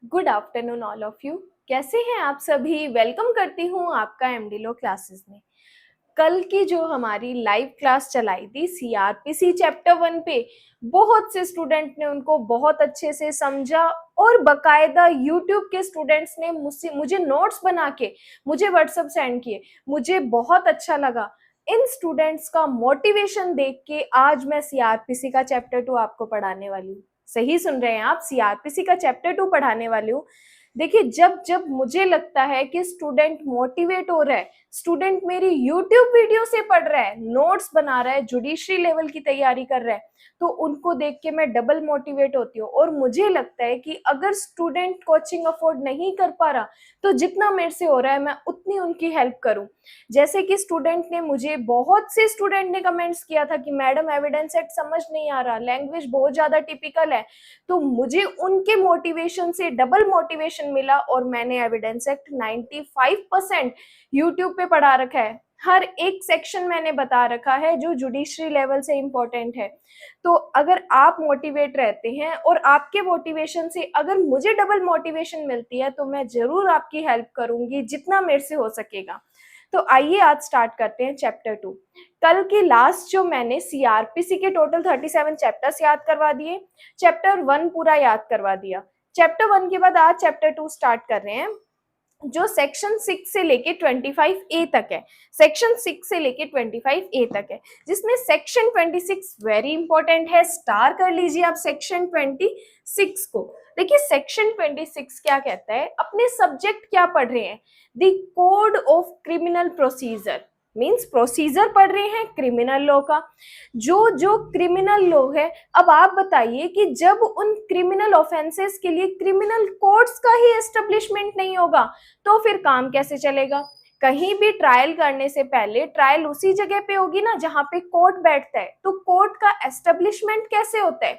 Good afternoon all of you. कैसे हैं आप सभी? वेलकम करती हूँ आपका एमडीलो क्लासेस में। कल की जो हमारी लाइव क्लास चलाई थी सीआरपीसी चैप्टर 1 पे, बहुत से स्टूडेंट ने उनको बहुत अच्छे से समझा और बकायदा यूट्यूब के स्टूडेंट्स ने मुझे नोट्स बना के मुझे व्हाट्सएप सेंड किए। मुझे बहुत अच्छा लगा। इन स्टूडेंट्स का मोटिवेशन देख के आज मैं सीआरपीसी का चैप्टर 2 आपको पढ़ाने वाली हूँ। सही सुन रहे हैं आप, सीआरपीसी का चैप्टर 2 पढ़ाने वाली हूँ। देखिए, जब जब मुझे लगता है कि स्टूडेंट मोटिवेट हो रहा है, स्टूडेंट मेरी यूट्यूब वीडियो से पढ़ रहा है, नोट्स बना रहा है, जुडिशरी लेवल की तैयारी कर रहा है, तो उनको देख के मैं डबल मोटिवेट होती हूँ। और मुझे लगता है कि अगर स्टूडेंट कोचिंग अफोर्ड नहीं कर पा रहा तो जितना मेरे से हो रहा है मैं उतनी उनकी हेल्प करूँ। जैसे कि स्टूडेंट ने मुझे, बहुत से स्टूडेंट ने कमेंट्स किया था कि मैडम एविडेंस सेट समझ नहीं आ रहा, लैंग्वेज बहुत ज्यादा टिपिकल है। तो मुझे उनके मोटिवेशन से डबल मोटिवेशन मिला और मैंने एविडेंस एक्ट 95% यूट्यूब पे पढ़ा रखा है। हर एक सेक्शन मैंने बता रखा है जो जुडिशरी लेवल से इंपॉर्टेंट है। तो अगर आप मोटिवेट रहते हैं और आपके मोटिवेशन से अगर मुझे डबल मोटिवेशन मिलती है तो मैं जरूर आपकी हेल्प करूंगी जितना मेरे से हो सकेगा। तो आइए आज स्टार्ट करते हैं चैप्टर 2। कल की लास्ट जो मैंने सीआरपीसी के टोटल 37 चैप्टर्स याद करवा दिए, चैप्टर 1 पूरा याद करवा दिया। चैप्टर 1 के बाद आज चैप्टर 2 स्टार्ट कर रहे हैं जो सेक्शन 6 से लेके 25A तक है। सेक्शन 6 से लेके 25A तक है, जिसमें सेक्शन 26 वेरी इंपॉर्टेंट है। स्टार कर लीजिए आप सेक्शन 26 को। देखिए, सेक्शन 26 क्या कहता है, अपने सब्जेक्ट क्या पढ़ रहे हैं, the code of criminal procedure, means procedure पढ़ रहे हैं क्रिमिनल लॉ का। जो जो क्रिमिनल लॉ है, अब आप बताइए कि जब उन क्रिमिनल ऑफेंसेस के लिए क्रिमिनल कोर्ट्स का ही एस्टेब्लिशमेंट नहीं होगा तो फिर काम कैसे चलेगा? कहीं भी ट्रायल करने से पहले ट्रायल उसी जगह पे होगी ना जहां पे कोर्ट बैठता है, तो कोर्ट का एस्टेब्लिशमेंट कैसे होता है,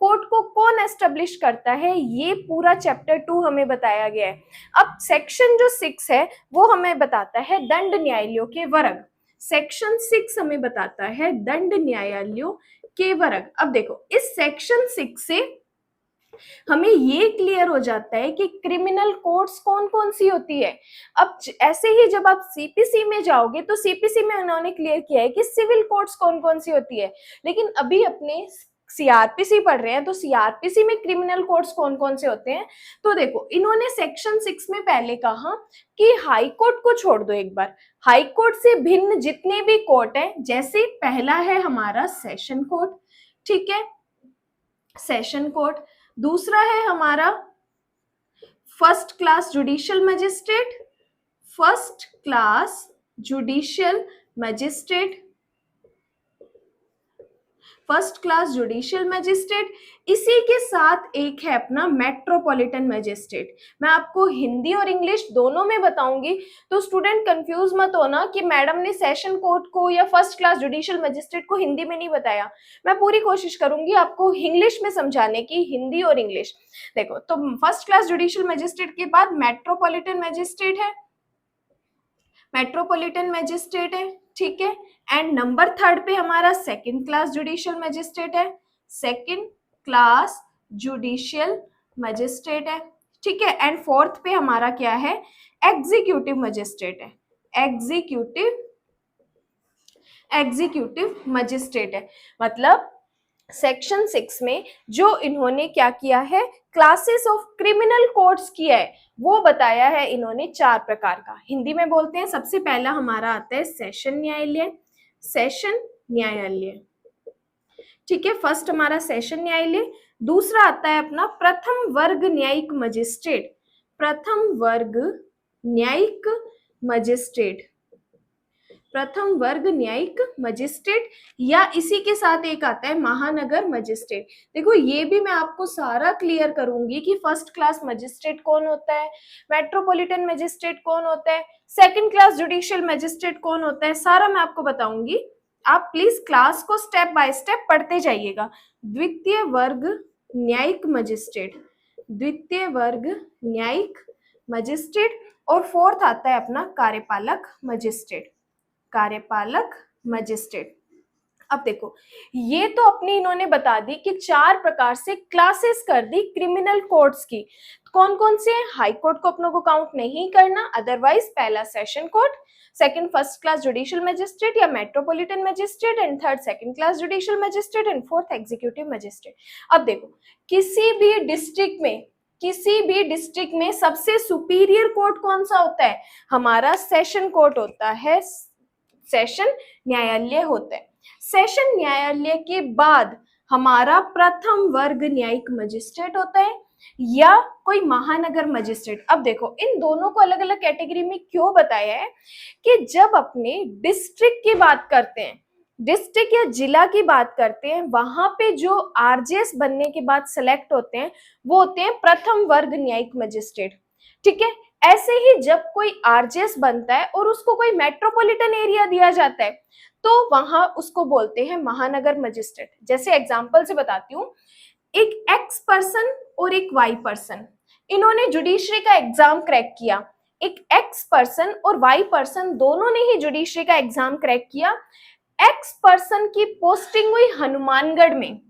कोर्ट को कौन एस्टेब्लिश करता है, ये पूरा चैप्टर 2 हमें बताया गया है। अब सेक्शन जो 6 है वो हमें बताता है दंड न्यायालयों के वर्ग। सेक्शन 6 हमें बताता है दंड न्यायालयों के वर्ग। अब देखो, इस सेक्शन 6 से हमें ये क्लियर हो जाता है कि क्रिमिनल कोर्ट्स कौन कौन सी होती है। अब ऐसे ही जब आप सीपीसी में जाओगे तो सीपीसी में उन्होंने क्लियर किया है कि सिविल कोर्ट्स कौन कौन सी होती है, लेकिन अभी अपने सीआरपीसी पढ़ रहे हैं तो सीआरपीसी में क्रिमिनल कोर्ट्स कौन कौन से होते हैं। तो देखो, इन्होंने सेक्शन 6 में पहले कहा कि हाई कोर्ट को छोड़ दो एक बार, हाई कोर्ट से भिन्न जितने भी कोर्ट है, जैसे पहला है हमारा सेशन कोर्ट, ठीक है, सेशन कोर्ट। दूसरा है हमारा first class judicial magistrate, first class judicial magistrate, first class judicial magistrate. इसी के साथ एक है अपना मेट्रोपॉलिटन मजिस्ट्रेट। मैं आपको हिंदी और इंग्लिश दोनों में बताऊंगी, तो स्टूडेंट कंफ्यूज मत होना कि मैडम ने सेशन कोर्ट को या फर्स्ट क्लास जुडिशियल मजिस्ट्रेट को हिंदी में नहीं बताया। मैं पूरी कोशिश करूंगी आपको इंग्लिश में समझाने की, हिंदी और इंग्लिश। देखो, तो फर्स्ट क्लास जुडिशियल मजिस्ट्रेट के बाद मेट्रोपॉलिटन मजिस्ट्रेट है, मेट्रोपॉलिटन मजिस्ट्रेट है, ठीक है। एंड नंबर 3 पे हमारा सेकंड क्लास जुडिशियल मजिस्ट्रेट है, सेकंड क्लास जुडिशियल मजिस्ट्रेट है, ठीक है। एंड 4th पे हमारा क्या है, एग्जीक्यूटिव मजिस्ट्रेट है, एग्जीक्यूटिव एग्जीक्यूटिव मजिस्ट्रेट है। मतलब सेक्शन 6 में जो इन्होंने क्या किया है, क्लासेस ऑफ क्रिमिनल कोर्ट्स किया है, वो बताया है इन्होंने 4 प्रकार का। हिंदी में बोलते हैं, सबसे पहला हमारा आता है सेशन न्यायालय, सेशन न्यायालय, ठीक है, फर्स्ट हमारा सेशन न्यायालय। दूसरा आता है अपना प्रथम वर्ग न्यायिक मजिस्ट्रेट, प्रथम वर्ग न्यायिक मजिस्ट्रेट, प्रथम वर्ग न्यायिक मजिस्ट्रेट, या इसी के साथ एक आता है महानगर मजिस्ट्रेट। देखो, ये भी मैं आपको सारा क्लियर करूंगी कि फर्स्ट क्लास मजिस्ट्रेट कौन होता है, मेट्रोपॉलिटन मजिस्ट्रेट कौन होता है, सेकंड क्लास जुडिशियल मजिस्ट्रेट कौन होता है, सारा मैं आपको बताऊंगी। आप प्लीज क्लास को स्टेप बाय स्टेप पढ़ते जाइएगा। द्वितीय वर्ग न्यायिक मजिस्ट्रेट, द्वितीय वर्ग न्यायिक मजिस्ट्रेट, और 4th आता है अपना कार्यपालक मजिस्ट्रेट, कार्यपालक मजिस्ट्रेट। अब देखो, ये तो अपनी इन्होंने बता दी कि 4 प्रकार से क्लासेस कर दी क्रिमिनल कोर्ट्स की। कौन कौन से हैं? हाई कोर्ट को अपनों को काउंट नहीं करना, अदरवाइज पहला session court, second first class judicial magistrate या metropolitan magistrate, and third second class judicial magistrate, and fourth executive magistrate. अब देखो, किसी भी डिस्ट्रिक्ट में सबसे सुपीरियर कोर्ट कौन सा होता है? हमारा सेशन कोर्ट होता है, सेशन न्यायालय होता है। सेशन न्यायालय के बाद हमारा प्रथम वर्ग न्यायिक मजिस्ट्रेट होता है या कोई महानगर मजिस्ट्रेट। अब देखो, इन दोनों को अलग अलग कैटेगरी में क्यों बताया है कि जब अपने डिस्ट्रिक्ट की बात करते हैं, डिस्ट्रिक्ट या जिला की बात करते हैं, वहां पे जो आरजेएस बनने के बाद सेलेक्ट होते हैं वो होते हैं प्रथम वर्ग न्यायिक मजिस्ट्रेट। ठीक है, ऐसे ही जब कोई आरजेएस बनता है और उसको कोई मेट्रोपॉलिटन एरिया दिया जाता है तो वहां उसको बोलते हैं महानगर मजिस्ट्रेट। जैसे एग्जांपल से बताती हूँ, एक एक्स पर्सन और एक वाई पर्सन, इन्होंने जुडिशरी का एग्जाम क्रैक किया। एक एक्स पर्सन और वाई पर्सन दोनों ने ही जुडिशरी का एग्जाम क्रैक किया। एक्स पर्सन की पोस्टिंग हुई हनुमानगढ़ में,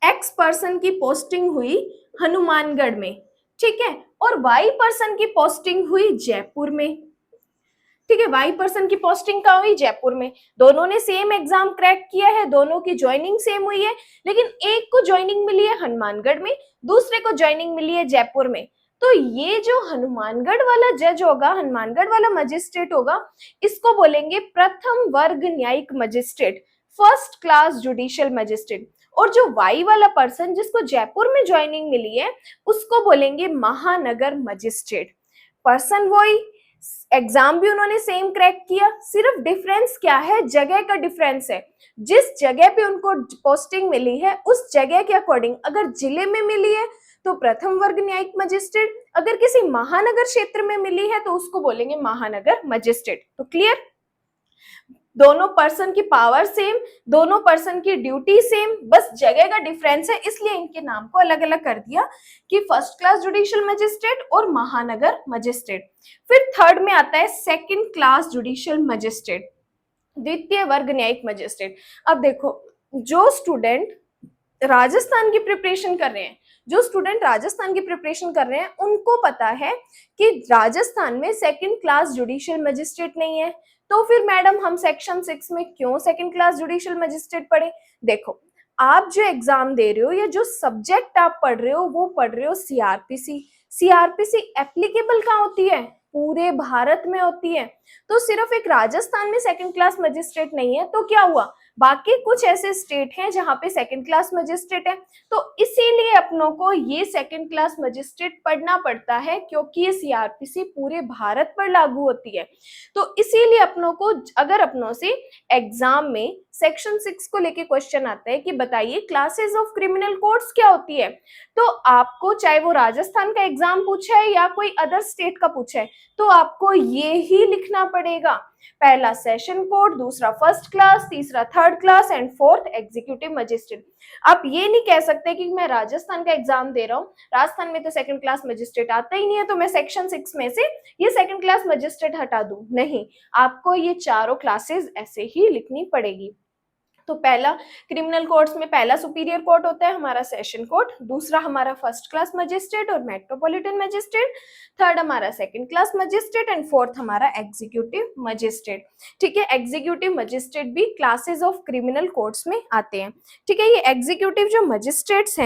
एक्स पर्सन की पोस्टिंग हुई हनुमानगढ़ में, ठीक है, और वाई पर्सन की पोस्टिंग हुई जयपुर में। ठीक है, वाई पर्सन की पोस्टिंग कहाँ हुई? जयपुर में। दोनों ने सेम एग्जाम क्रैक किया है, दोनों की ज्वाइनिंग सेम हुई है, लेकिन एक को ज्वाइनिंग मिली है हनुमानगढ़ में, दूसरे को ज्वाइनिंग मिली है जयपुर में। तो ये जो हनुमानगढ़ वाला जज होगा, हनुमानगढ़ वाला मजिस्ट्रेट होगा, इसको बोलेंगे प्रथम वर्ग न्यायिक magistrate, first class judicial magistrate. और जो वाई वाला पर्सन जिसको जयपुर में ज्वाइनिंग मिली है उसको बोलेंगे महानगर मजिस्ट्रेट। पर्सन वही, एग्जाम भी उन्होंने सेम क्रैक किया, सिर्फ डिफरेंस क्या है? जगह का डिफरेंस है। जिस जगह पे उनको पोस्टिंग मिली है उस जगह के अकॉर्डिंग, अगर जिले में मिली है तो प्रथम वर्ग न्यायिक मजिस्ट्रेट, अगर किसी महानगर क्षेत्र में मिली है तो उसको बोलेंगे महानगर मजिस्ट्रेट। तो क्लियर? दोनों पर्सन की पावर सेम, दोनों पर्सन की ड्यूटी सेम, बस जगह का डिफरेंस है, इसलिए इनके नाम को अलग अलग कर दिया कि फर्स्ट क्लास जुडिशियल मजिस्ट्रेट और महानगर मजिस्ट्रेट। फिर थर्ड में आता है सेकंड क्लास जुडिशियल मजिस्ट्रेट, द्वितीय वर्ग न्यायिक मजिस्ट्रेट। अब देखो, जो स्टूडेंट राजस्थान की प्रिपरेशन कर रहे हैं, उनको पता है कि राजस्थान में सेकंड क्लास जुडिशियल मजिस्ट्रेट नहीं है, तो फिर मैडम हम सेक्शन 6 में क्यों सेकंड क्लास जुडिशियल मजिस्ट्रेट पढ़े? देखो, आप जो एग्जाम दे रहे हो या जो सब्जेक्ट आप पढ़ रहे हो वो पढ़ रहे हो सीआरपीसी। सीआरपीसी एप्लीकेबल कहाँ होती है? पूरे भारत में होती है। तो सिर्फ एक राजस्थान में सेकंड क्लास मजिस्ट्रेट नहीं है, तो क्या हुआ? बाकी कुछ ऐसे स्टेट हैं जहां पे सेकंड क्लास मजिस्ट्रेट है, तो इसीलिए अपनों को ये सेकंड क्लास मजिस्ट्रेट पढ़ना पड़ता है, क्योंकि ये सीआरपीसी पूरे भारत पर लागू होती है। तो इसीलिए अपनों को, अगर अपनों से एग्जाम में सेक्शन 6 को लेके क्वेश्चन आता है कि बताइए क्लासेस ऑफ क्रिमिनल कोर्ट्स क्या होती है, तो आपको चाहे वो राजस्थान का एग्जाम पूछा है या कोई अदर स्टेट का पूछा है, तो आपको ये ही लिखना पड़ेगा। पहला सेशन कोर्ट, दूसरा फर्स्ट क्लास, तीसरा third class and fourth executive magistrate. आप ये नहीं कह सकते कि मैं राजस्थान का एग्जाम दे रहा हूँ, राजस्थान में तो सेकंड क्लास मजिस्ट्रेट आता ही नहीं है, तो मैं सेक्शन 6 में से ये सेकंड क्लास मजिस्ट्रेट हटा दूं। नहीं, आपको ये चारों क्लासेस ऐसे ही लिखनी पड़ेगी। तो पहला क्रिमिनल कोर्ट्स में पहला सुपीरियर कोर्ट होता है हमारा सेशन कोर्ट, दूसरा हमारा फर्स्ट क्लास मजिस्ट्रेट और मेट्रोपॉलिटन मजिस्ट्रेट, थर्ड हमारा second class magistrate and fourth हमारा एग्जीक्यूटिव मजिस्ट्रेट। ठीक है, एग्जीक्यूटिव मजिस्ट्रेट भी क्लासेस ऑफ क्रिमिनल कोर्ट्स में आते हैं। ठीक है, ये एग्जीक्यूटिव जो मजिस्ट्रेट्स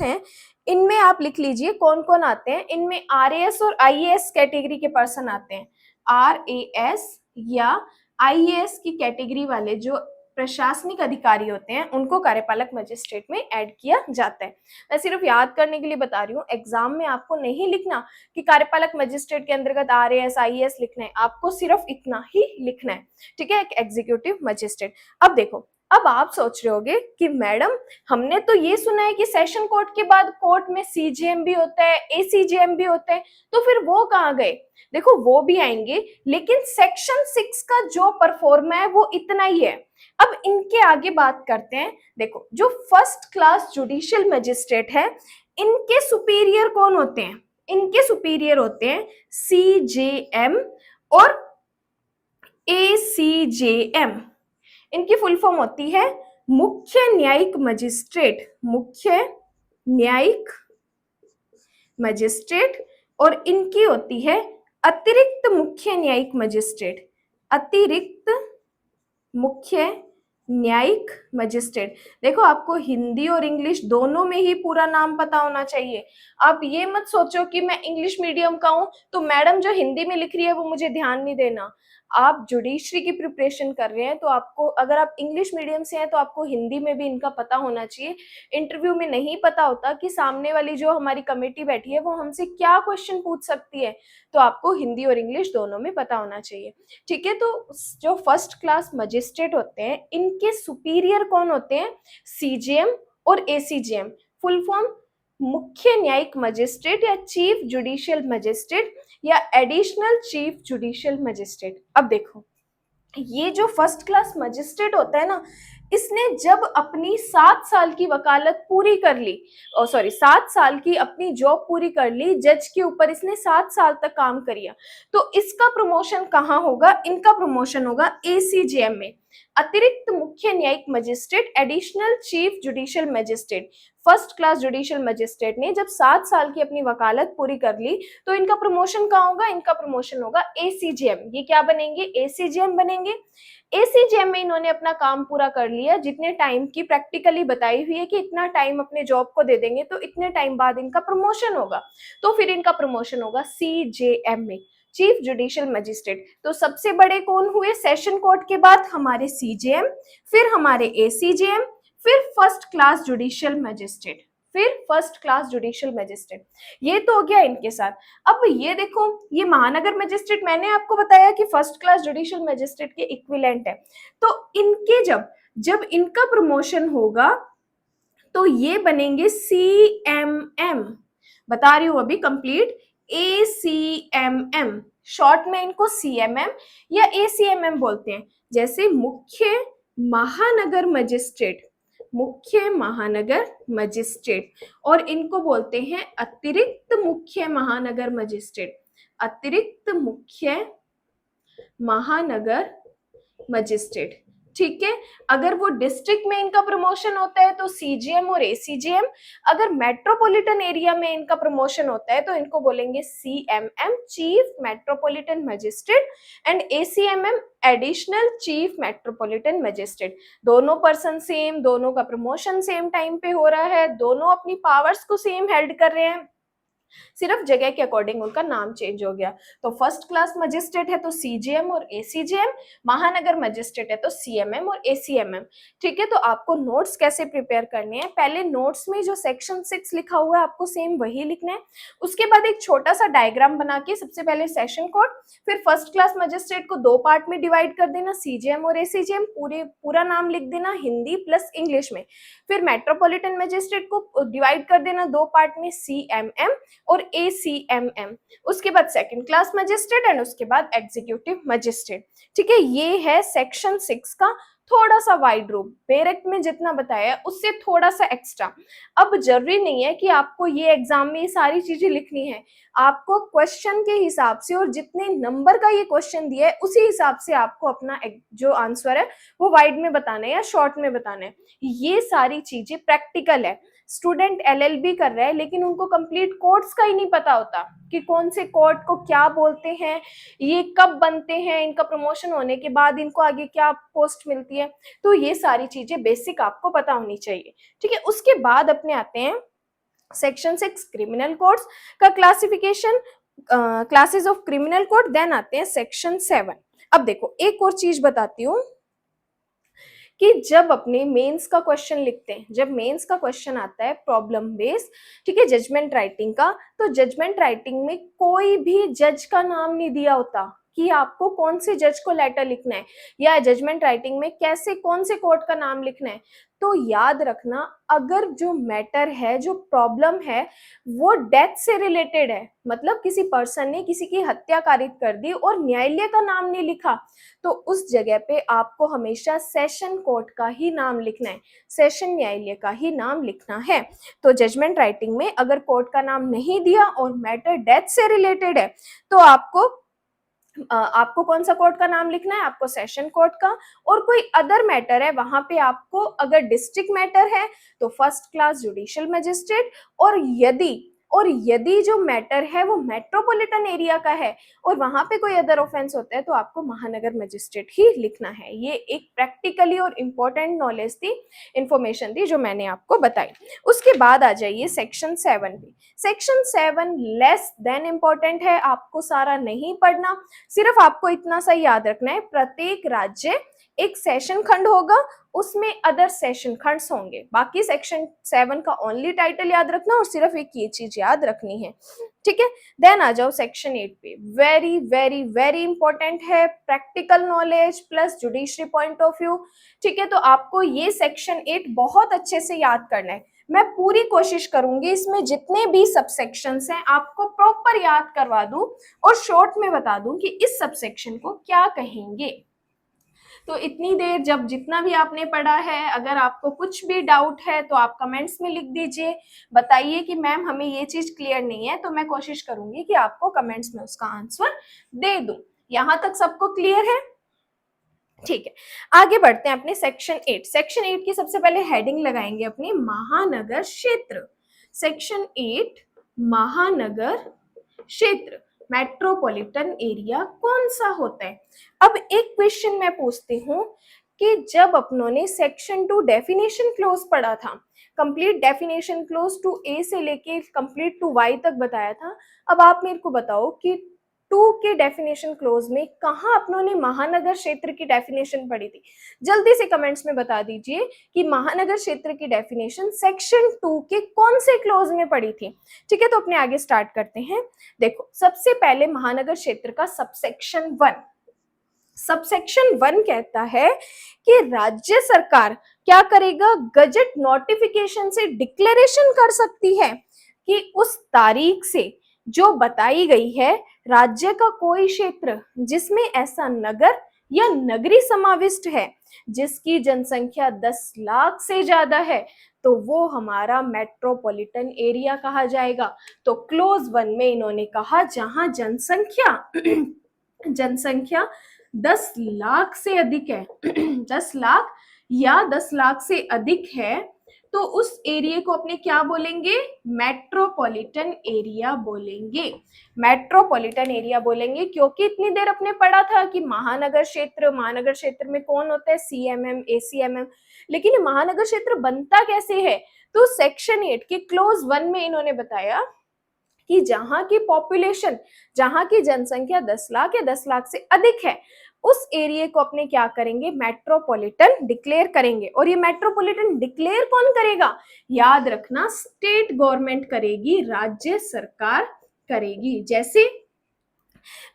हैं, इनमें आप लिख लीजिए कौन कौन आते हैं। इनमें आरएएस और आईएएस कैटेगरी के पर्सन आते हैं। आरएएस या आईएएस की कैटेगरी वाले जो प्रशासनिक अधिकारी होते हैं उनको कार्यपालक मजिस्ट्रेट में ऐड किया जाता है। मैं सिर्फ याद करने के लिए बता रही हूँ, एग्जाम में आपको नहीं लिखना कि कार्यपालक मजिस्ट्रेट के अंतर्गत आरएएस आईएएस लिखना है, आपको सिर्फ इतना ही लिखना है। ठीक है, एक एग्जीक्यूटिव मजिस्ट्रेट। अब देखो, अब आप सोच रहे होगे कि मैडम हमने तो ये सुना है कि सेशन कोर्ट के बाद कोर्ट में सीजेएम भी होता है, एसीजेएम भी होता है, तो फिर वो कहाँ गए? देखो, वो भी आएंगे, लेकिन सेक्शन 6 का जो परफॉर्मा है वो इतना ही है। अब इनके आगे बात करते हैं। देखो, जो फर्स्ट क्लास जुडिशियल मजिस्ट्रेट है, इनके सुपीरियर कौन होते हैं? इनके सुपीरियर होते हैं सीजेएम और ACJM, इनकी फुल फॉर्म होती है मुख्य न्यायिक मजिस्ट्रेट, मुख्य न्यायिक मजिस्ट्रेट, और इनकी होती है अतिरिक्त मुख्य न्यायिक मजिस्ट्रेट, अतिरिक्त मुख्य न्यायिक मजिस्ट्रेट। देखो आपको हिंदी और इंग्लिश दोनों में ही पूरा नाम पता होना चाहिए। आप ये मत सोचो कि मैं इंग्लिश मीडियम का हूं तो मैडम जो हिंदी में लिख रही है वो मुझे ध्यान नहीं देना। आप जुडिशरी की प्रिपरेशन कर रहे हैं तो आपको, अगर आप इंग्लिश मीडियम से हैं तो आपको हिंदी में भी इनका पता होना चाहिए। इंटरव्यू में नहीं पता होता कि सामने वाली जो हमारी कमेटी बैठी है वो हमसे क्या क्वेश्चन पूछ सकती है, तो आपको हिंदी और इंग्लिश दोनों में पता होना चाहिए। ठीक है, तो जो फर्स्ट क्लास मजिस्ट्रेट होते हैं इनके सुपीरियर कौन होते हैं? सीजेएम और एसीजेएम। फुल फॉर्म मुख्य न्यायिक मजिस्ट्रेट या चीफ जुडिशियल मजिस्ट्रेट या एडिशनल चीफ जुडिशियल मजिस्ट्रेट। अब देखो, ये जो फर्स्ट क्लास मजिस्ट्रेट होता है ना, इसने जब अपनी 7 साल की वकालत पूरी कर ली, 7 साल की अपनी जॉब पूरी कर ली, जज के ऊपर इसने 7 साल तक काम किया, तो इसका प्रमोशन कहाँ होगा? इनका प्रमोशन होगा एसीजेएम में, अतिरिक्त मुख्य न्यायिक magistrate, additional chief judicial magistrate. First class judicial magistrate ने जब 7 साल की अपनी वकालत पूरी कर ली तो इनका प्रमोशन कहाँ होगा? इनका प्रमोशन होगा एसीजेएम। ये क्या बनेंगे? एसीजेएम बनेंगे। एसीजेएम में इन्होंने अपना काम पूरा कर लिया, जितने टाइम की प्रैक्टिकली बताई हुई है कि इतना टाइम अपने जॉब को दे देंगे तो इतने टाइम बाद इनका प्रमोशन होगा, तो फिर इनका प्रमोशन होगा सीजेएम में, चीफ जुडिशियल मजिस्ट्रेट। तो सबसे बड़े कौन हुए सेशन कोर्ट के बाद? हमारे सीजेएम, फिर हमारे एसीजेएम, फिर फर्स्ट क्लास जुडिशियल मजिस्ट्रेट, फिर फर्स्ट क्लास जुडिशियल मजिस्ट्रेट। ये तो हो गया इनके साथ। अब ये देखो, ये महानगर मजिस्ट्रेट मैंने आपको बताया कि फर्स्ट क्लास जुडिशियल मजिस्ट्रेट के इक्विवेलेंट है, तो इनके जब जब इनका प्रमोशन होगा तो ये बनेंगे सीएमएम। बता रही हूं अभी कंप्लीट, ACMM, शॉर्ट में इनको सीएमएम या ACMM बोलते हैं। जैसे मुख्य महानगर मजिस्ट्रेट, मुख्य महानगर मजिस्ट्रेट, और इनको बोलते हैं अतिरिक्त मुख्य महानगर मजिस्ट्रेट, अतिरिक्त मुख्य महानगर मजिस्ट्रेट। ठीक है, अगर वो डिस्ट्रिक्ट में इनका प्रमोशन होता है तो सीजीएम और एसीजीएम, अगर मेट्रोपॉलिटन एरिया में इनका प्रमोशन होता है तो इनको बोलेंगे CMM, chief metropolitan magistrate, and ACMM, additional chief metropolitan magistrate. दोनों पर्सन सेम, दोनों का प्रमोशन सेम टाइम पे हो रहा है, दोनों अपनी पावर्स को सेम हेल्ड कर रहे हैं, सिर्फ जगह के अकॉर्डिंग उनका नाम चेंज हो गया। तो फर्स्ट क्लास मजिस्ट्रेट है तो सीजीएम और एसीजीएम, महानगर मजिस्ट्रेट है तो सीएमएम और एसीएमएम। ठीक है, तो आपको नोट्स कैसे प्रिपेयर करने हैं? पहले नोट्स में जो सेक्शन 6 लिखा हुआ है आपको सेम वही लिखना है। उसके बाद एक छोटा सा डायग्राम बना के सबसे पहले सेशन कोड, फिर फर्स्ट क्लास मजिस्ट्रेट को 2 पार्ट में डिवाइड कर देना, सीजीएम और एसीजीएम, पूरा नाम लिख देना हिंदी प्लस इंग्लिश में। फिर मेट्रोपॉलिटन मजिस्ट्रेट को डिवाइड कर देना 2 पार्ट में, सीएमएम और ACMM। उसके बाद सेकंड क्लास मजिस्ट्रेट एंड उसके बाद एग्जीक्यूटिव मजिस्ट्रेट। ठीक है, ये है सेक्शन 6 का थोड़ा सा वाइड रूप, बेरेक्ट में जितना बताया उससे थोड़ा सा एक्स्ट्रा। अब जरूरी नहीं है कि आपको ये एग्जाम में ये सारी चीजें लिखनी है, आपको क्वेश्चन के हिसाब से और जितने नंबर का ये क्वेश्चन दिया है उसी हिसाब से आपको अपना जो आंसर है वो वाइड में बताना है या शॉर्ट में बताना है। ये सारी चीजें प्रैक्टिकल है। स्टूडेंट LLB कर रहा है लेकिन उनको कंप्लीट कोड्स का ही नहीं पता होता कि कौन से कोड को क्या बोलते हैं, ये कब बनते हैं, इनका प्रमोशन होने के बाद इनको आगे क्या पोस्ट मिलती है, तो ये सारी चीजें बेसिक आपको पता होनी चाहिए। ठीक है, उसके बाद अपने आते हैं सेक्शन 6 क्रिमिनल कोड्स का classification, classes of criminal code, then आते हैं सेक्शन 7। अब देखो एक और चीज बताती हूँ कि जब अपने मेंस का क्वेश्चन लिखते हैं, जब मेंस का क्वेश्चन आता है प्रॉब्लम बेस्ड, ठीक है, जजमेंट राइटिंग का, तो जजमेंट राइटिंग में कोई भी जज का नाम नहीं दिया होता कि आपको कौन से जज को लेटर लिखना है या जजमेंट राइटिंग में कैसे कौन से कोर्ट का नाम लिखना है। तो याद रखना, अगर जो मैटर है, जो प्रॉब्लम है वो डेथ से रिलेटेड है, मतलब किसी पर्सन ने किसी की हत्या कारित कर दी और न्यायालय का नाम नहीं लिखा, तो उस जगह पे आपको हमेशा सेशन कोर्ट का ही नाम लिखना है, सेशन न्यायालय का ही नाम लिखना है। तो जजमेंट राइटिंग में अगर कोर्ट का नाम नहीं दिया और मैटर डेथ से रिलेटेड है तो आपको आपको कौन सा कोर्ट का नाम लिखना है, आपको सेशन कोर्ट का, और कोई अदर मैटर है वहां पे आपको, अगर डिस्ट्रिक्ट मैटर है तो फर्स्ट क्लास जुडिशियल मजिस्ट्रेट, और यदि जो मैटर है वो मेट्रोपॉलिटन एरिया का है और वहां पे कोई अदर ऑफेंस होता है तो आपको महानगर मजिस्ट्रेट ही लिखना है। ये एक प्रैक्टिकली और इम्पोर्टेंट नॉलेज थी, इंफॉर्मेशन थी जो मैंने आपको बताई। उसके बाद आ जाइए सेक्शन 7 पे। सेक्शन 7 लेस देन इंपॉर्टेंट है, आपको सारा नहीं पढ़ना, सिर्फ आपको इतना सा याद रखना है, प्रत्येक राज्य एक सेशन खंड होगा, उसमें अदर सेशन खंड्स होंगे। बाकी सेक्शन 7 का ओनली टाइटल याद रखना और सिर्फ एक ये चीज याद रखनी है, ठीक है। देन आ जाओ सेक्शन 8 पे। वेरी वेरी वेरी इंपॉर्टेंट है, practical knowledge plus judiciary point of view, ठीक है। तो आपको ये सेक्शन 8 बहुत अच्छे से याद करना है। मैं पूरी कोशिश करूंगी इसमें जितने भी सबसेक्शंस हैं आपको प्रॉपर याद करवा दूं और शॉर्ट में बता दूं कि इस सबसेक्शन को क्या कहेंगे। तो इतनी देर जब जितना भी आपने पढ़ा है, अगर आपको कुछ भी डाउट है तो आप कमेंट्स में लिख दीजिए, बताइए कि मैम हमें ये चीज क्लियर नहीं है, तो मैं कोशिश करूंगी कि आपको कमेंट्स में उसका आंसर दे दूं। यहां तक सबको क्लियर है? ठीक है, आगे बढ़ते हैं अपने सेक्शन 8। सेक्शन 8 की सबसे पहले हेडिंग लगाएंगे अपने महानगर क्षेत्र। सेक्शन 8 महानगर क्षेत्र, मेट्रोपॉलिटन एरिया कौन सा होता है? अब एक क्वेश्चन मैं पूछती हूँ कि जब अपनों ने सेक्शन 2 डेफिनेशन क्लोज पढ़ा था, कंप्लीट डेफिनेशन क्लोज टू ए से लेके कंप्लीट टू वाई तक बताया था, अब आप मेरे को बताओ कि 2 के डेफिनेशन क्लोज में कहाँ अपनों ने महानगर क्षेत्र की डेफिनेशन पढ़ी थी? जल्दी से कमेंट्स में बता दीजिए कि महानगर क्षेत्र की डेफिनेशन सेक्शन 2 के कौन से क्लोज में पढ़ी थी। ठीक है, तो अपने आगे स्टार्ट करते हैं। देखो, सबसे पहले महानगर क्षेत्र का सबसेक्शन 1 कहता है कि राज्य सरकार क्या करेगा, गजट नोटिफिकेशन से डिक्लेरेशन कर सकती है कि उस तारीख से जो बताई गई है, राज्य का कोई क्षेत्र जिसमें ऐसा नगर या नगरी समाविष्ट है जिसकी जनसंख्या 10 लाख से ज्यादा है, तो वो हमारा मेट्रोपॉलिटन एरिया कहा जाएगा। तो क्लोज 1 में इन्होंने कहा जहां जनसंख्या 10 लाख से अधिक है 10 लाख या 10 लाख से अधिक है, तो उस एरिया को अपने क्या बोलेंगे? मेट्रोपॉलिटन एरिया बोलेंगे। मेट्रोपॉलिटन एरिया बोलेंगे क्योंकि इतनी देर अपने पढ़ा था कि महानगर क्षेत्र में कौन होता है? CMM, ACMM. लेकिन महानगर क्षेत्र बनता कैसे है? तो सेक्शन 8 के क्लोज 1 में इन्होंने बताया कि जहां की पॉपुलेशन, जहां की जनसंख्या 10 लाख या 10 लाख से अधिक है, उस एरिया को अपने क्या करेंगे? मेट्रोपॉलिटन डिक्लेयर करेंगे। और ये मेट्रोपॉलिटन डिक्लेयर कौन करेगा? याद रखना, स्टेट गवर्नमेंट करेगी, राज्य सरकार करेगी। जैसे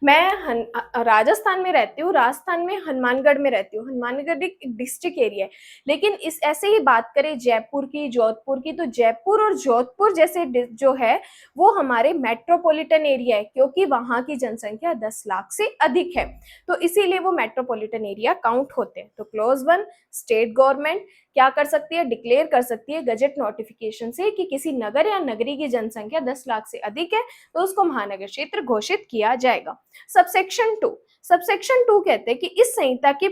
मैं राजस्थान में रहती हूँ, राजस्थान में हनुमानगढ़ में रहती हूँ। हनुमानगढ़ एक डिस्ट्रिक्ट एरिया है, लेकिन इस ऐसे ही बात करें जयपुर की, जोधपुर की, तो जयपुर और जोधपुर जैसे जो है वो हमारे मेट्रोपॉलिटन एरिया है क्योंकि वहां की जनसंख्या 10 लाख से अधिक है, तो इसीलिए वो मेट्रोपॉलिटन एरिया काउंट होते हैं। तो क्लोज 1, स्टेट गवर्नमेंट क्या कर सकती है? डिक्लेयर कर सकती है गजट नोटिफिकेशन से कि किसी नगर या नगरी की जनसंख्या 10 लाख से अधिक है तो उसको महानगर क्षेत्र घोषित किया जाएगा। सबसेक्शन 2 कहते हैं कि इस संहिता के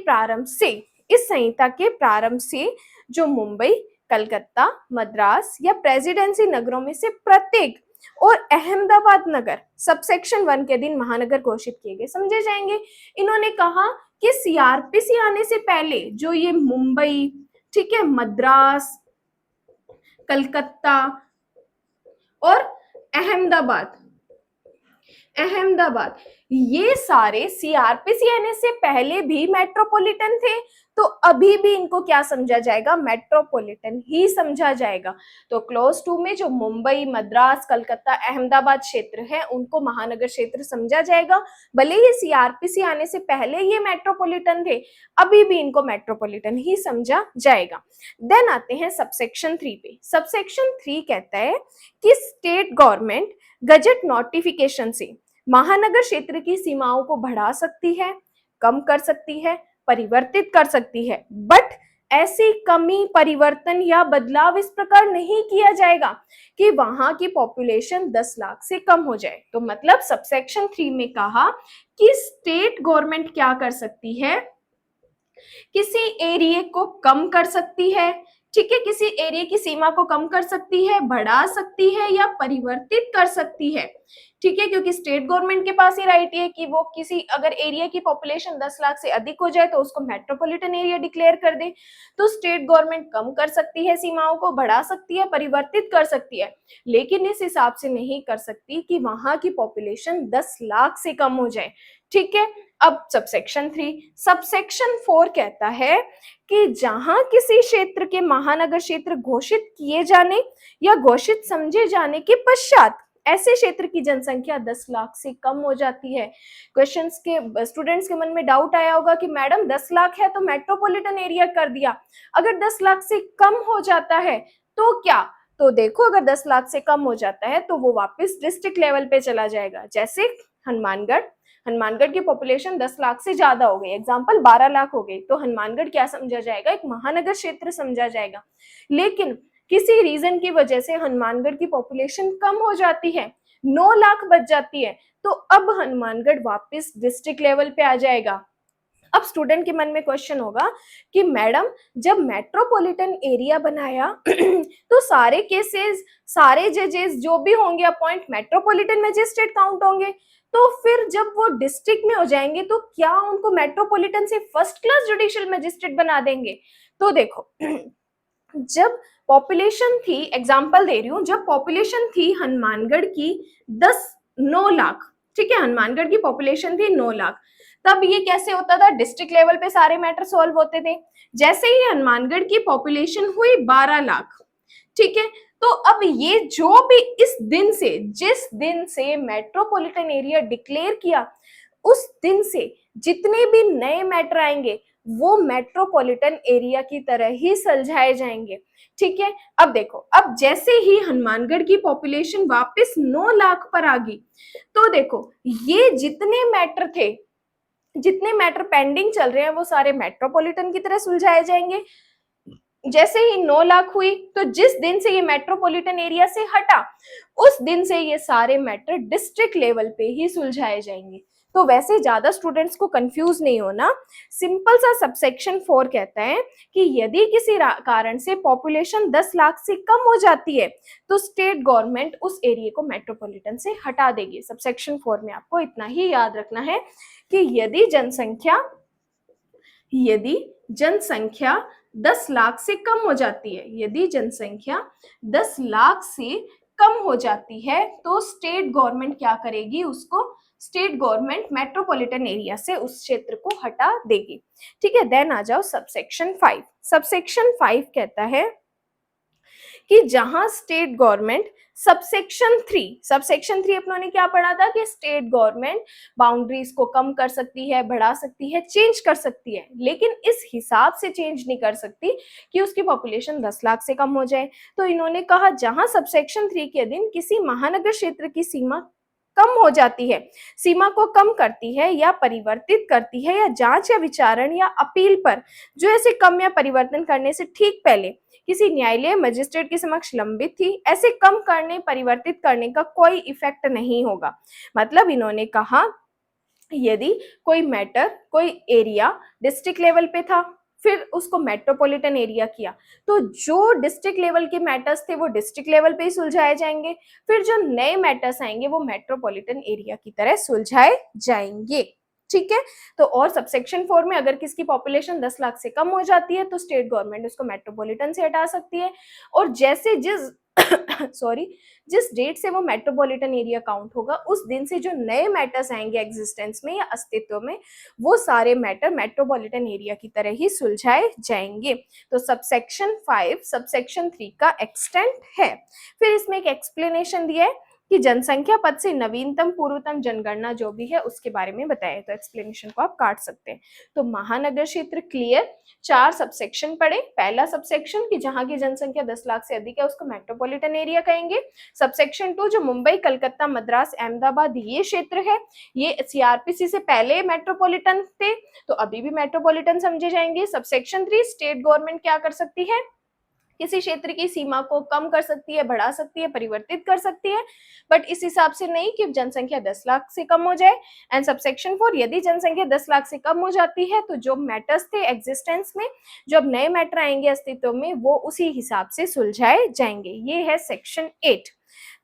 प्रारंभ से जो मुंबई, कलकत्ता, मद्रास या प्रेसिडेंसी नगरों में से प्रत्येक और अहमदाबाद नगर सबसेक्शन 1 के दिन महानगर घोषित किए गए समझे जाएंगे। इन्होंने कहा कि सीआरपीसी आने से पहले जो ये मुंबई, ठीक है, मद्रास, कलकत्ता और अहमदाबाद ये सारे सीआरपीसी आने से पहले भी मेट्रोपॉलिटन थे, तो अभी भी इनको क्या समझा जाएगा? मेट्रोपॉलिटन ही समझा जाएगा। तो क्लोज 2 में जो मुंबई, मद्रास, कलकत्ता, अहमदाबाद क्षेत्र है उनको महानगर क्षेत्र समझा जाएगा। भले ही सीआरपीसी आने से पहले ये मेट्रोपॉलिटन थे, अभी भी इनको मेट्रोपॉलिटन ही समझा जाएगा। देन आते हैं सबसेक्शन 3 पे। सबसेक्शन 3 कहता है कि स्टेट गवर्नमेंट गजट नोटिफिकेशन से महानगर क्षेत्र की सीमाओं को बढ़ा सकती है, कम कर सकती है, परिवर्तित कर सकती है, बट ऐसी कमी, परिवर्तन या बदलाव इस प्रकार नहीं किया जाएगा कि वहां की पॉपुलेशन 10 लाख से कम हो जाए। तो मतलब सबसेक्शन 3 में कहा कि स्टेट गवर्नमेंट क्या कर सकती है, किसी एरिया को कम कर सकती है, ठीक है, किसी एरिया की सीमा को कम कर सकती है, बढ़ा सकती है या परिवर्तित कर सकती है, ठीक है, क्योंकि स्टेट गवर्नमेंट के पास ही राइट है कि वो किसी अगर एरिया की पॉपुलेशन 10 लाख से अधिक हो जाए तो उसको मेट्रोपॉलिटन एरिया डिक्लेयर कर दे। तो स्टेट गवर्नमेंट कम कर सकती है, सीमाओं को बढ़ा सकती है, परिवर्तित कर सकती है, लेकिन इस हिसाब से नहीं कर सकती कि वहां की पॉपुलेशन 10 लाख से कम हो जाए, ठीक है। अब सबसेक्शन 3, सबसेक्शन 4 कहता है कि जहां किसी क्षेत्र के महानगर क्षेत्र घोषित किए जाने या घोषित समझे जाने के पश्चात ऐसे क्षेत्र की जनसंख्या 10 लाख से कम हो जाती है। क्वेश्चंस के स्टूडेंट्स के मन में डाउट आया होगा कि मैडम 10 लाख है तो मेट्रोपॉलिटन एरिया कर दिया, अगर 10 लाख से कम हो जाता है तो क्या? तो देखो, अगर 10 लाख से कम हो जाता है तो वो वापस डिस्ट्रिक्ट लेवल पे चला जाएगा। जैसे हनुमानगढ़ की पॉपुलेशन 10 लाख से ज्यादा हो गई, एग्जांपल 12 लाख हो गई, तो हनुमानगढ़ क्या समझा जाएगा, एक महानगर क्षेत्र समझा जाएगा। लेकिन किसी रीजन की वजह से हनुमानगढ़ की पॉपुलेशन कम हो जाती है, 9 लाख बच जाती है, तो अब हनुमानगढ़ वापस डिस्ट्रिक्ट लेवल पे आ जाएगा। अब स्टूडेंट के मन में क्वेश्चन होगा कि मैडम जब मेट्रोपॉलिटन एरिया बनाया तो सारे केसेस, सारे जजेस जो भी होंगे अपॉइंट मेट्रोपॉलिटन मजिस्ट्रेट काउंट होंगे, तो फिर जब वो डिस्ट्रिक्ट में हो जाएंगे तो क्या उनको मेट्रोपॉलिटन से फर्स्ट क्लास जुडिशियल मजिस्ट्रेट बना देंगे? तो देखो जब पॉपुलेशन थी, एग्जांपल दे रही हूं, जब पॉपुलेशन थी हनुमानगढ़ की 9 लाख, ठीक है, हनुमानगढ़ की पॉपुलेशन थी 9 लाख, तब ये कैसे होता था, डिस्ट्रिक्ट लेवल पे सारे मैटर सॉल्व होते थे। जैसे ही हनुमानगढ़ की पॉपुलेशन हुई 12 लाख, ठीक है, तो अब ये जो भी इस दिन से, जिस दिन से मेट्रोपॉलिटन एरिया डिक्लेयर किया, उस दिन से जितने भी नए मैटर आएंगे वो मेट्रोपॉलिटन एरिया की तरह ही सुलझाए जाएंगे, ठीक है। अब देखो, अब जैसे ही हनुमानगढ़ की पॉपुलेशन वापस 9 लाख पर आ गई, तो देखो ये जितने मैटर थे, जितने मैटर पेंडिंग चल रहे हैं वो सारे मेट्रोपॉलिटन की तरह सुलझाए जाएंगे। जैसे ही 9 लाख हुई तो जिस दिन से ये मेट्रोपॉलिटन एरिया से हटा उस दिन से ये सारे मैटर डिस्ट्रिक्ट लेवल पे ही सुलझाए जाएंगे। तो वैसे ज्यादा स्टूडेंट्स को कंफ्यूज नहीं होना, सिंपल सा सबसेक्शन 4 कहता है कि यदि किसी कारण से पॉपुलेशन 10 लाख से कम हो जाती है तो स्टेट गवर्नमेंट उस एरिया को मेट्रोपॉलिटन से हटा देगी। सबसेक्शन 4 में आपको इतना ही याद रखना है कि यदि जनसंख्या 10 लाख से कम हो जाती है, यदि जनसंख्या 10 लाख से कम हो जाती है तो स्टेट गवर्नमेंट क्या करेगी, उसको स्टेट गवर्नमेंट मेट्रोपॉलिटन एरिया से उस क्षेत्र को हटा देगी, ठीक है। देन आ जाओ सबसेक्शन 5। सबसेक्शन 5 कहता है कि जहां स्टेट गवर्नमेंट, सबसेक्शन 3 अपनों ने क्या पढ़ा था कि स्टेट गवर्नमेंट बाउंड्रीज को कम कर सकती है, बढ़ा सकती है, चेंज कर सकती है, लेकिन इस हिसाब से चेंज नहीं कर सकती कि उसकी पॉपुलेशन 10 लाख से कम हो जाए। तो इन्होंने कहा जहां सबसेक्शन 3 के अधीन किसी महानगर क्षेत्र की सीमा कम हो जाती है, सीमा को कम करती है या परिवर्तित करती है, या जांच या विचारण या अपील पर जो ऐसे कम या परिवर्तन करने से ठीक पहले किसी न्यायालय मजिस्ट्रेट के समक्ष लंबित थी, ऐसे कम करने, परिवर्तित करने का कोई इफेक्ट नहीं होगा। मतलब इन्होंने कहा यदि कोई मैटर, कोई एरिया डिस्ट्रिक्ट लेवल पे था, फिर उसको मेट्रोपॉलिटन एरिया किया, तो जो डिस्ट्रिक्ट लेवल के मैटर्स थे वो डिस्ट्रिक्ट लेवल पे ही सुलझाए जाएंगे, फिर जो नए मैटर्स आएंगे वो मेट्रोपॉलिटन एरिया की तरह सुलझाए जाएंगे, ठीक है। तो और सबसेक्शन 4 में अगर किसकी पॉपुलेशन 10 लाख से कम हो जाती है तो स्टेट गवर्नमेंट उसको मेट्रोपॉलिटन से हटा सकती है, और जैसे जिस डेट से वो मेट्रोपॉलिटन एरिया काउंट होगा उस दिन से जो नए मैटर्स आएंगे एग्जिस्टेंस में या अस्तित्व में, वो सारे मैटर मेट्रोपॉलिटन एरिया की तरह ही सुलझाए जाएंगे। तो सबसेक्शन 5 सबसेक्शन 3 का एक्सटेंट है। फिर इसमें एक एक्सप्लेनेशन दिया है कि जनसंख्या पद से नवीनतम पूर्वतम जनगणना जो भी है उसके बारे में बताया। तो एक्सप्लेनेशन को आप काट सकते हैं। तो महानगर क्षेत्र क्लियर। 4 सबसेक्शन पढ़े। पहला सबसेक्शन कि जहां की जनसंख्या 10 लाख से अधिक है उसको मेट्रोपॉलिटन एरिया कहेंगे। सबसेक्शन 2 जो मुंबई, कलकत्ता, मद्रास, अहमदाबाद ये क्षेत्र है, ये सीआरपीसी से पहले मेट्रोपॉलिटन थे तो अभी भी मेट्रोपॉलिटन समझे जाएंगे। सबसेक्शन 3 स्टेट गवर्नमेंट क्या कर सकती है, किसी क्षेत्र की सीमा को कम कर सकती है, बढ़ा सकती है, परिवर्तित कर सकती है, बट इस हिसाब से नहीं कि जनसंख्या 10 लाख से कम हो जाए। एंड सबसेक्शन 4 यदि जनसंख्या 10 लाख से कम हो जाती है तो जो मैटर्स थे एग्जिस्टेंस में, जो अब नए मैटर आएंगे अस्तित्व में, वो उसी हिसाब से सुलझाए जाएंगे। ये है सेक्शन 8।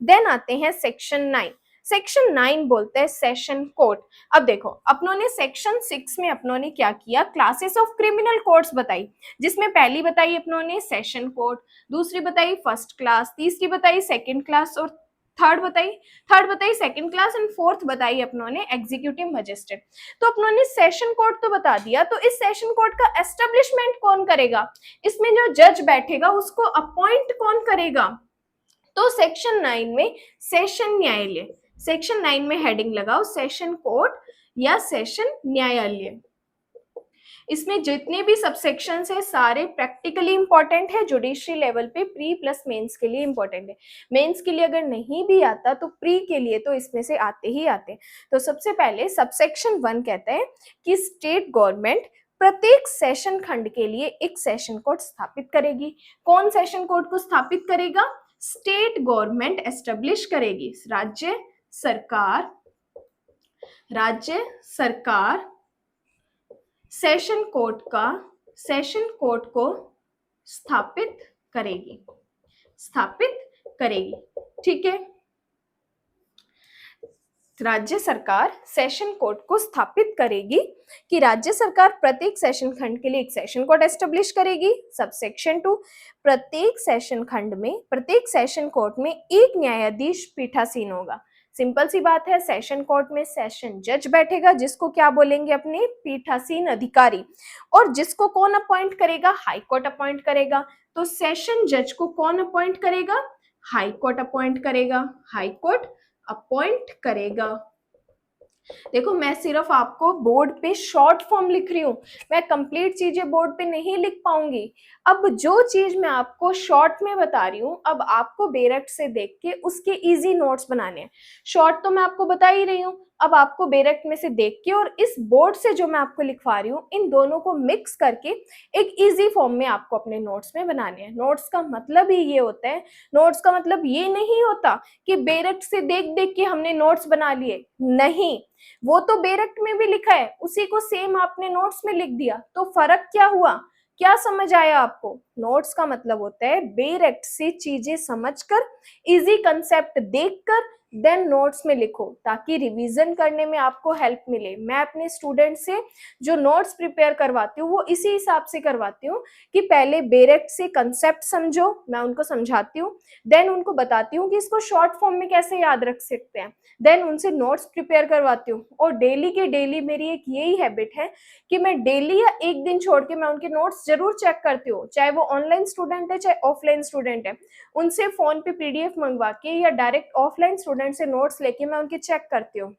देन आते हैं सेक्शन 9। सेक्शन 9 बोलते हैं सेशन कोड। अब देखो अपनों ने सेक्शन 6 में अपनों ने क्या किया, क्लासेस ऑफ क्रिमिनल कोड्स बताई, जिसमें पहली बताई अपनों ने सेशन कोड, दूसरी बताई फर्स्ट क्लास, तीसरी बताई सेकंड क्लास और थर्ड बताई सेकंड क्लास एंड फोर्थ बताई अपनों ने एग्जीक्यूटिव मजिस्ट्रेट। तो अपनों ने सेशन कोड तो बता दिया, तो इस सेशन कोड का एस्टेब्लिशमेंट कौन करेगा, इसमें जो जज बैठेगा उसको अपॉइंट कौन करेगा। तो सेक्शन 9 में सेशन न्यायालय, सेक्शन 9 में हेडिंग लगाओ सेशन कोर्ट या सेशन न्यायालय। इसमें जितने भी सबसेक्शन है सारे प्रैक्टिकली इंपॉर्टेंट है, जुडिशरी लेवल पे प्री प्लस मेंस के लिए इंपॉर्टेंट है। मेंस के लिए अगर नहीं भी आता तो प्री के लिए तो इसमें से आते ही आते हैं। तो सबसे पहले सबसेक्शन 1 कहता है कि स्टेट गवर्नमेंट प्रत्येक सेशन खंड के लिए एक सेशन कोड स्थापित करेगी। कौन सेशन कोड को स्थापित करेगा, स्टेट गवर्नमेंट एस्टेब्लिश करेगी। राज्य सरकार सेशन कोर्ट को स्थापित करेगी, ठीक है। राज्य सरकार सेशन कोर्ट को स्थापित करेगी कि राज्य सरकार प्रत्येक सेशन खंड के लिए एक सेशन कोर्ट एस्टेब्लिश करेगी। सबसेक्शन 2 प्रत्येक सेशन खंड में, प्रत्येक सेशन कोर्ट में एक न्यायाधीश पीठासीन होगा। सिंपल सी बात है, सेशन कोर्ट में सेशन जज बैठेगा जिसको क्या बोलेंगे अपने पीठासीन अधिकारी, और जिसको कौन अपॉइंट करेगा, हाई कोर्ट अपॉइंट करेगा। तो सेशन जज को कौन अपॉइंट करेगा, हाई कोर्ट अपॉइंट करेगा, हाई कोर्ट अपॉइंट करेगा। देखो मैं सिर्फ आपको बोर्ड पे शॉर्ट फॉर्म लिख रही हूँ, मैं कंप्लीट चीजें बोर्ड पे नहीं लिख पाऊंगी। अब जो चीज मैं आपको शॉर्ट में बता रही हूँ, अब आपको बेरक्ट से देख के उसके इजी नोट्स बनाने हैं। शॉर्ट तो मैं आपको बता ही रही हूँ, अब आपको बेरक्ट में से देख के और इस बोर्ड से जो मैं आपको लिखवा रही हूँ, इन दोनों को मिक्स करके एक इजी फॉर्म में आपको अपने नोट्स में बनाने हैं। नोट्स का मतलब ही ये होता है, नोट्स का मतलब ये नहीं होता कि बेरक्ट से देख देख के हमने नोट्स बना लिए, नहीं, वो तो बेरक्ट में भी लिखा है, उसी को सेम आपने नोट्स में लिख दिया, तो फर्क क्या हुआ, क्या समझ आया आपको। नोट्स का मतलब होता है बेरक्ट से चीजें समझकर, इजी कंसेप्ट देखकर देन नोट्स में लिखो, ताकि रिवीजन करने में आपको हेल्प मिले। मैं अपने स्टूडेंट से जो नोट्स प्रिपेयर करवाती हूँ वो इसी हिसाब से करवाती हूँ कि पहले बेरक्ट से कंसेप्ट समझो, मैं उनको समझाती हूँ, देन उनको बताती हूँ कि इसको शॉर्ट फॉर्म में कैसे याद रख सकते हैं, देन उनसे नोट्स प्रिपेयर करवाती हूँ। और डेली के डेली मेरी एक यही हैबिट है कि मैं डेली या एक दिन छोड़ के मैं उनके नोट्स जरूर चेक करती हूँ, चाहे वो ऑनलाइन स्टूडेंट है चाहे ऑफलाइन स्टूडेंट है। उनसे फोन पे पीडीएफ मंगवा के या डायरेक्ट ऑफलाइन स्टूडेंट से नोट्स लेके मैं उनके चेक करती हूँ,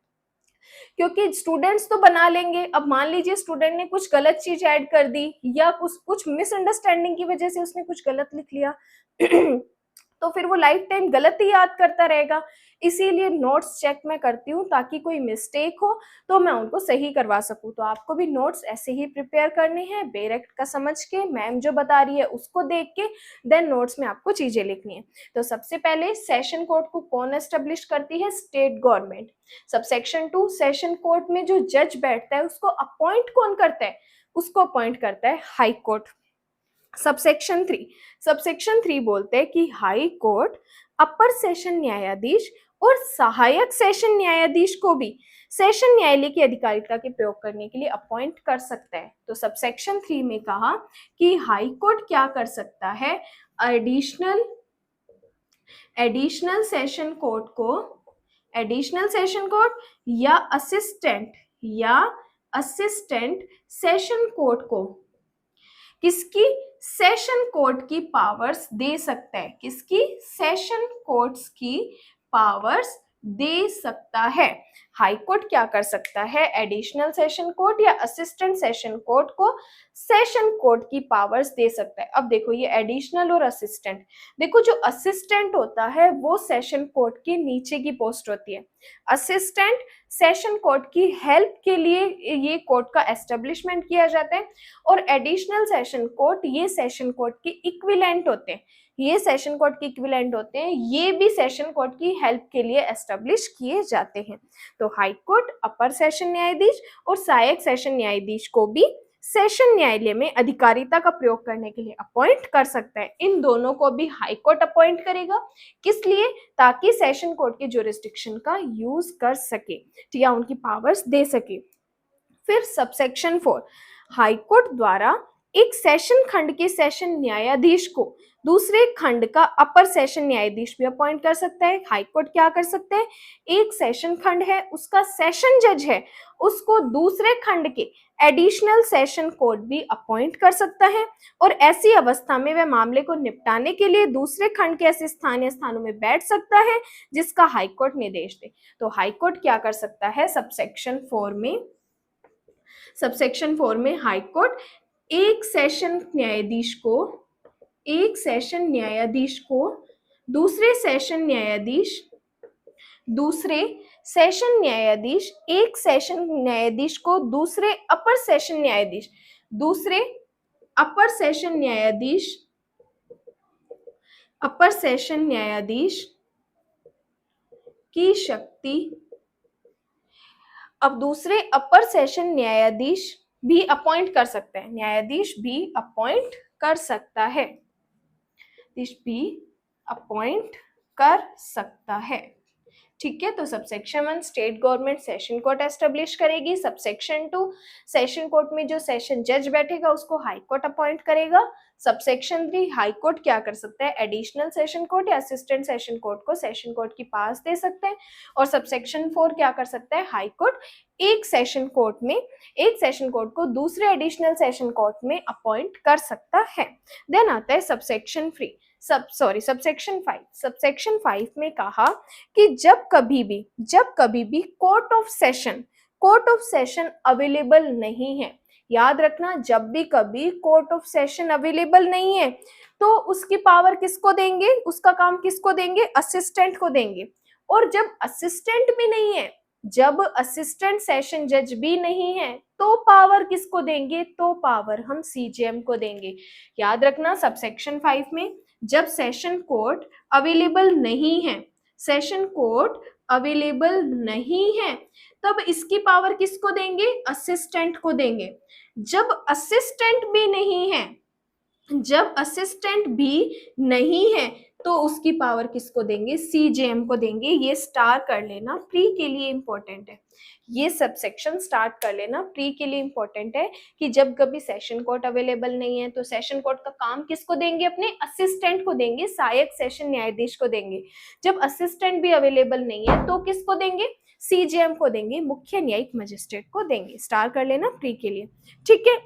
क्योंकि स्टूडेंट्स तो बना लेंगे। अब मान लीजिए स्टूडेंट ने कुछ गलत चीज ऐड कर दी या कुछ मिसअंडरस्टैंडिंग की वजह से उसने कुछ गलत लिख लिया तो फिर वो लाइफ टाइम गलत ही याद करता रहेगा। इसीलिए नोट्स चेक मैं करती हूँ, ताकि कोई मिस्टेक हो तो मैं उनको सही करवा सकूँ। तो आपको भी नोट्स ऐसे ही प्रिपेयर करने हैं, बेरक्ट का समझ के, मैम जो बता रही है उसको देख के, देन नोट्स में आपको चीजें लिखनी है। तो सबसे पहले सेशन कोर्ट को कौन एस्टेब्लिश करती है, state government. Subsection 2 session court में जो जज बैठता है उसको अपॉइंट कौन करता है, उसको अपॉइंट करता है हाई कोर्ट। सबसेक्शन 3 बोलते हैं कि हाई कोर्ट अपर सेशन न्यायाधीश और सहायक सेशन न्यायाधीश को भी सेशन न्यायालय की अधिकारिता के प्रयोग करने के लिए अपॉइंट कर सकता है। तो सबसेक्शन 3 में कहा कि हाई कोर्ट क्या कर सकता है, एडिशनल सेशन कोर्ट या असिस्टेंट सेशन कोर्ट को किसकी, सेशन कोर्ट की पावर्स दे सकता है, किसकी, सेशन कोर्ट्स की पावर्स दे सकता है। हाई कोर्ट क्या कर सकता है, एडिशनल सेशन कोर्ट या असिस्टेंट सेशन कोर्ट को सेशन कोर्ट की पावर्स दे सकता है। अब देखो ये एडिशनल और असिस्टेंट, देखो जो असिस्टेंट होता है वो सेशन कोर्ट के नीचे की पोस्ट होती है। असिस्टेंट सेशन कोर्ट की हेल्प के लिए ये कोर्ट का एस्टेब्लिशमेंट किया जाता है, और एडिशनल सेशन कोर्ट ये सेशन कोर्ट के इक्विवेलेंट होते हैं, ये सेशन कोर्ट के इक्विवेलेंट होते हैं, ये भी सेशन कोर्ट की हेल्प के लिए एस्टेब्लिश किए जाते हैं। तो हाई कोर्ट अपर सेशन न्यायाधीश और सहायक सेशन न्यायाधीश को भी सेशन न्यायालय में अधिकारिता का प्रयोग करने के लिए अपॉइंट कर सकता है। इन दोनों को भी हाई कोर्ट अपॉइंट करेगा, किस लिए, ताकि सेशन कोर्ट के ज्यूरिसडिक्शन का यूज कर सके या उनकी पावर्स दे सके। फिर सबसेक्शन 4, हाई कोर्ट द्वारा एक सेशन खंड के सेशन न्यायाधीश को दूसरे खंड का अपर सेशन न्यायाधीश भी अपॉइंट कर सकता है। हाई कोर्ट क्या कर सकते हैं, एक सेशन खंड है उसका सेशन जज है, उसको दूसरे खंड के एडिशनल सेशन कोर्ट भी अपॉइंट कर सकता है, और ऐसी अवस्था में वह मामले को निपटाने के लिए दूसरे खंड के ऐसे स्थान या स्थानों में बैठ सकता है जिसका हाई कोर्ट निर्देश दे। तो हाई कोर्ट क्या कर सकता है, सबसेक्शन 4 में हाई कोर्ट एक सेशन न्यायाधीश को दूसरे सेशन न्यायाधीश एक सेशन न्यायाधीश को दूसरे अपर सेशन न्यायाधीश की शक्ति, अब दूसरे अपर सेशन न्यायाधीश भी अपॉइंट कर सकते हैं, न्यायाधीश भी अपॉइंट कर सकता है। ठीक है, तो subsection 1 state government session court establish करेगी। सबसेक्शन 2 सेशन कोर्ट में जो सेशन जज बैठेगा उसको हाई कोर्ट अपॉइंट करेगा। सबसेक्शन 3 हाई कोर्ट क्या कर सकता है, एडिशनल सेशन कोर्ट या असिस्टेंट सेशन कोर्ट को सेशन कोर्ट की पास दे सकते हैं। और सबसेक्शन 4 क्या कर सकता है, हाई कोर्ट एक सेशन कोर्ट को दूसरे एडिशनल सेशन कोर्ट में अपॉइंट कर सकता है। देन आता है सबसेक्शन 5 में कहा कि जब कभी भी कोर्ट ऑफ सेशन अवेलेबल नहीं है, याद रखना, जब भी कभी कोर्ट ऑफ सेशन अवेलेबल नहीं है तो उसकी पावर किसको देंगे, उसका काम किसको देंगे, असिस्टेंट को देंगे। और जब असिस्टेंट भी नहीं है, जब असिस्टेंट सेशन जज भी नहीं है, तो पावर किसको देंगे, तो पावर हम सीजेएम को देंगे। याद रखना, सबसेक्शन 5 में जब सेशन कोर्ट अवेलेबल नहीं है तब इसकी पावर किसको देंगे, असिस्टेंट को देंगे। जब असिस्टेंट भी नहीं है तो उसकी पावर किसको देंगे, सीजेएम को देंगे। ये स्टार कर लेना, प्री के लिए इंपॉर्टेंट है, ये सबसेक्शन स्टार्ट कर लेना, प्री के लिए इंपॉर्टेंट है कि जब कभी सेशन कोर्ट अवेलेबल नहीं है तो सेशन कोर्ट का काम किसको देंगे, अपने असिस्टेंट को देंगे, सहायक सेशन न्यायाधीश को देंगे। जब असिस्टेंट भी अवेलेबल नहीं है तो किसको देंगे, सीजेएम को देंगे, मुख्य न्यायिक मजिस्ट्रेट को देंगे। स्टार कर लेना प्री के लिए, ठीक है।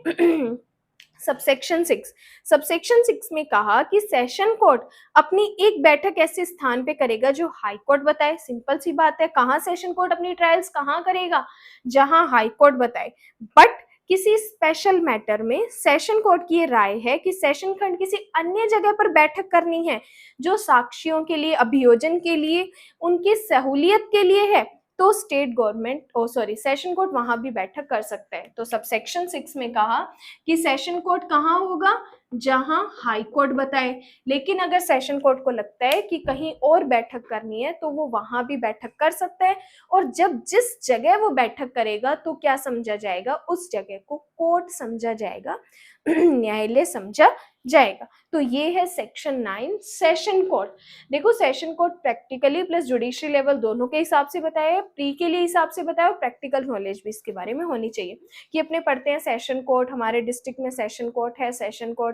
सबसेक्शन 6 में कहा कि सेशन कोर्ट अपनी एक बैठक ऐसे स्थान पे करेगा जो हाई कोर्ट बताए। सिंपल सी बात है, कहाँ सेशन कोर्ट अपनी ट्रायल्स कहाँ करेगा, जहां हाई कोर्ट बताए। बट किसी स्पेशल मैटर में सेशन कोर्ट की ये राय है कि सेशन खंड किसी अन्य जगह पर बैठक करनी है जो साक्षियों के लिए, अभियोजन के लिए, उनकी सहूलियत के लिए है, तो सेशन कोर्ट वहां भी बैठक कर सकता है। तो सबसेक्शन 6 में कहा कि सेशन कोर्ट कहाँ होगा, जहां हाई कोर्ट बताए। लेकिन अगर सेशन कोर्ट को लगता है कि कहीं और बैठक करनी है तो वो वहां भी बैठक कर सकता है, और जब जिस जगह वो बैठक करेगा तो क्या समझा जाएगा, उस जगह को कोर्ट समझा जाएगा, न्यायालय समझा जाएगा। तो ये है सेक्शन 9 सेशन कोर्ट। देखो, session court practically plus judiciary level दोनों के हिसाब से बताया है, प्री के लिए हिसाब से बताया, और प्रैक्टिकल नॉलेज भी इसके बारे में होनी चाहिए कि अपने पढ़ते हैं सेशन कोर्ट, हमारे डिस्ट्रिक्ट में सेशन कोर्ट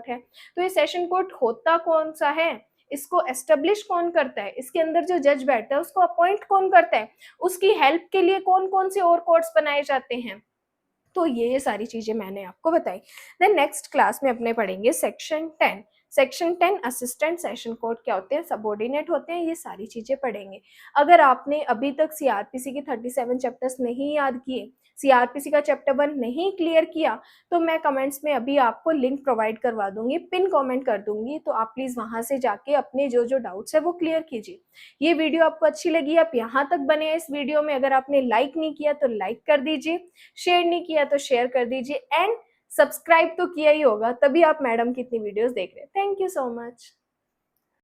है। तो ये सेशन कोर्ट होता कौन सा है, इसको एस्टेब्लिश कौन करता है, इसके अंदर जो जज बैठता है उसको अपॉइंट कौन करता है, उसकी हेल्प के लिए कौन कौन से और कोर्ट्स बनाए जाते हैं। तो ये सारी चीजें मैंने आपको बताई। देन नेक्स्ट क्लास में अपने पढ़ेंगे section 10 section 10 assistant session code क्या होते हैं, सबऑर्डिनेट होते हैं, ये सारी चीजें पढ़ेंगे। अगर आपने अभी तक सीआरपीसी की 37 चैप्टर्स नहीं याद किए, सीआरपीसी का चैप्टर 1 नहीं क्लियर किया, तो मैं कमेंट्स में अभी आपको लिंक प्रोवाइड करवा दूंगी, पिन कमेंट कर दूंगी, तो आप प्लीज वहां से जाके अपने जो जो डाउट्स है वो क्लियर कीजिए। ये वीडियो आपको अच्छी लगी, आप यहाँ तक बने हैं इस वीडियो में, अगर आपने लाइक नहीं किया तो लाइक कर दीजिए, शेयर नहीं किया तो शेयर कर दीजिए, एंड सब्सक्राइब तो किया ही होगा, तभी आप मैडम की इतनी वीडियोस देख रहे हैं। Thank you so much.